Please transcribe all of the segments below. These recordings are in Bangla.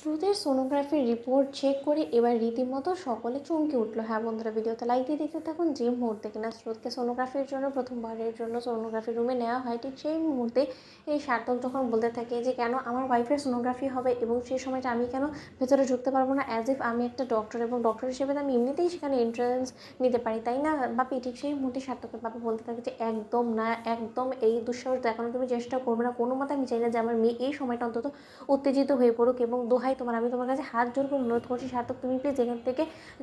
স্রোতের সোনোগ্রাফির রিপোর্ট চেক করে এবার রীতিমতো সকলে চমকে উঠলো। হ্যাঁ বন্ধুরা, ভিডিওতে লাইক দিয়ে দেখতে থাকুন। যে মুহূর্তে কিনা স্রোতকে সোনোগ্রাফির জন্য প্রথমবারের জন্য সোনোগ্রাফি রুমে নেওয়া হয়, ঠিক সেই মুহূর্তে এই সার্থক যখন বলতে থাকে যে কেন আমার ওয়াইফের সোনোগ্রাফি হবে এবং সেই সময়টা আমি কেন ভেতরে ঢুকতে পারবো না, অ্যাজ ইফ আমি একটা ডক্টর এবং ডক্টর হিসেবে তো আমি এমনিতেই সেখানে এন্ট্রান্স নিতে পারি, তাই না বাপি? ঠিক সেই মুহূর্তে সার্থকের বাপি বলতে থাকে যে একদম না, একদম এই দুঃসাহস দেখানো তুমি চেষ্টা করবে না কোনো মতে। আমি চাই না যে আমার মেয়ে এই সময়টা অন্তত উত্তেজিত হয়ে পড়ুক, এবং দোহাই তোমার, আমি তোমার কাছে হাত জোর করে অনুরোধ করছি সার্থক, তুমি প্লিজ এখান থেকে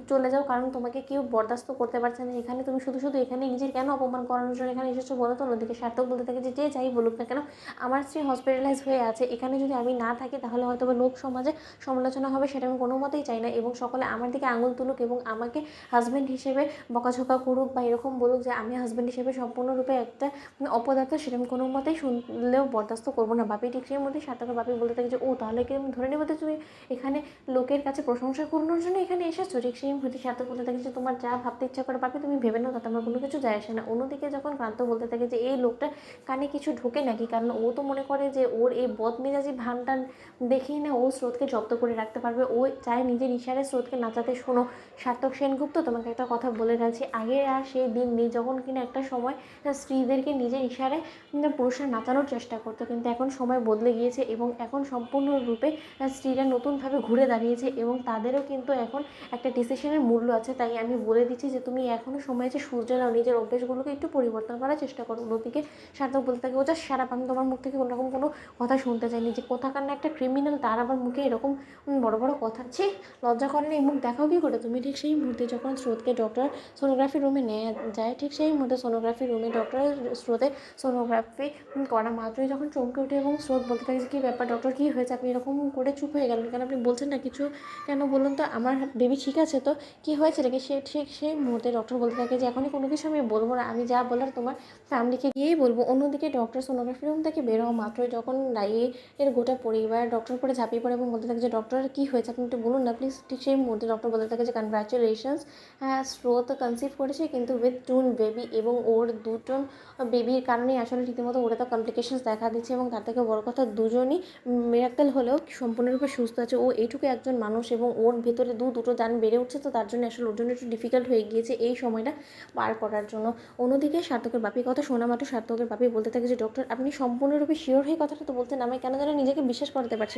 চলে যাও, কারণ তোমাকে কেউ বরদাস্ত করতে পারছে না এখানে। তুমি শুধু শুধু এখানে নিজের কেন অপমান করানোর জন্য এখানে এসেছো বলো তো? অন্যদিকে সার্থক বলতে থাকে যে যে যাই বলুক না কেন, আমার স্ত্রী হসপিটালাইজ হয়ে আছে, এখানে যদি আমি না থাকি তাহলে হয়তো বা লোক সমাজে সমালোচনা হবে, সেটা আমি কোনো মতেই চাই না, এবং সকলে আমার দিকে আঙুল তুলুক এবং আমাকে হাজব্যান্ড হিসেবে বকাঝকা করুক বা এরকম বলুক যে আমি হাজব্যান্ড হিসেবে সম্পূর্ণরূপে একটা অপদার্থ, সেটা আমি কোনো মতেই শুনলেও বরদাস্ত করবো না বাপি। ঠিক সেই মধ্যে সার্থকের বাপি বলতে থাকে যে ও তাহলে কি আমি ধরে নেবো যে তুমি এখানে লোকের কাছে প্রশংসা করানোর জন্য এখানে এসেছো? ঠিক সেই মুহূর্তে সার্থক বলতে থাকে যে তোমার যা ভাবতে ইচ্ছা করে বাপি তুমি ভেবে নাও, তাতে আমার কোনো কিছু যায় আসে না। অন্যদিকে যখন ক্রান্ত বলতে থাকে যে এই লোকটা কানে কিছু ঢোকে নাকি, কারণ ও তো মনে করে যে ওর এই বদমেজাজি ভানটান দেখেই না ও স্রোতকে জব্দ করে রাখতে পারবে, ও চায় নিজের ইশারায় স্রোতকে নাচাতে। শোনো সার্থক সেনগুপ্ত, তোমাকে একটা কথা বলে রাখছি, আগে আর সেই দিন নেই যখন কিনা একটা সময় স্ত্রীদেরকে নিজের ইশারায় পুরুষরা নাচানোর চেষ্টা করতো, কিন্তু এখন সময় বদলে গিয়েছে এবং এখন সম্পূর্ণরূপে স্ত্রীরা নতুনভাবে ঘুরে দাঁড়িয়েছে এবং তাদেরও কিন্তু এখন একটা ডিসিশনের মূল্য আছে। তাই আমি বলে দিচ্ছি যে তুমি এখনও সময় আছে, সূর্য নাও, নিজের অভ্যেসগুলোকে একটু পরিবর্তন করার চেষ্টা করো। অন্যদিকে সার্থক বলতে থাকে ও যা সারাপ, আমি তোমার মুখ থেকে কোনোরকম কোনো কথা শুনতে চাইনি, যে কোথাকার না একটা ক্রিমিনাল, তার আবার মুখে এরকম বড় বড় কথা। ছি, লজ্জা করে না? এই মুখ দেখাও কি করে তুমি? ঠিক সেই মুহূর্তে যখন স্রোতকে ডক্টর সোনোগ্রাফি রুমে নেওয়া যায়, ঠিক সেই মুহূর্তে সোনোগ্রাফি রুমে ডক্টর স্রোতের সোনোগ্রাফি করা মাত্রই যখন চমকে ওঠে এবং স্রোত বলতে থাকে যে কী ব্যাপার ডক্টর, কী হয়েছে? আপনি এরকম করে চুপ হয়ে গেলেন কেন? আপনি বলছেন না কিছু কেন? বলুন তো, আমার বেবি ঠিক আছে তো? কী হয়েছে নাকি? সে ঠিক সেই মুহূর্তে ডক্টর বলতে থাকে যে এখনই কোনো কিছু আমি বলবো না, আমি যা বলার তোমার ফ্যামিলিকে গিয়েই বলবো। অন্যদিকে ডক্টর সোনোগ্রাফি রুম থেকে বের হওয়া মাত্রই যখন এর গোটা পরিবার ডক্টর করে ঝাঁপিয়ে পড়ে এবং বলতে থাকে যে ডক্টর কী হয়েছে আপনি একটু বলুন না প্লিজ। ঠিক সেই মুহূর্তে ডক্টর বলতে থাকে যে কনগ্রাচুলেশনস, হ্যাঁ স্রোত কনসিভ করেছে কিন্তু উইথ টুন বেবি, এবং ওর দুটো বেবির কারণেই আসলে রীতিমতো ওরা তো কমপ্লিকেশনস দেখা দিচ্ছে, এবং তার থেকে বড় কথা দুজনই মিরাক্কেল হলেও সম্পূর্ণরূপে সুস্থ আছে। ও এইটুকু একজন মানুষ এবং ওর ভেতরে দুটো যান বেড়ে উঠছে, তো তার জন্য আসলে ওর জন্য একটু ডিফিকাল্ট হয়ে গিয়েছে এই সময়টা পার করার জন্য। অন্যদিকে সার্থকের বাপি কথা শোনা মাত্র সার্থকের বাপি বলতে থাকে যে ডক্টর আপনি সম্পূর্ণরূপে শিওর হয়ে কথাটা তো বলতেন, আমি কেন যেন নিজেকে বিশ্বাস করতে পারছি।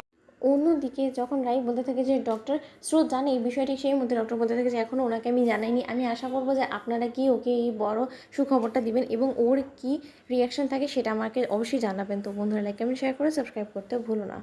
অন্যদিকে যখন রাই বলতে থাকে যে ডক্টর স্রোত জানে এই বিষয়টি, সেই মধ্যে ডক্টর বলতে থাকে যে এখনও ওনাকে আমি জানাইনি, আমি আশা করবো যে আপনারা কি ওকে এই বড় সুখবরটা দিবেন এবং ওর কি রিয়াকশন থাকে সেটা আমাকে অবশ্যই জানাবেন। তো বন্ধুরা লাইক কমেন্ট শেয়ার করে সাবস্ক্রাইব করতে ভুলো না।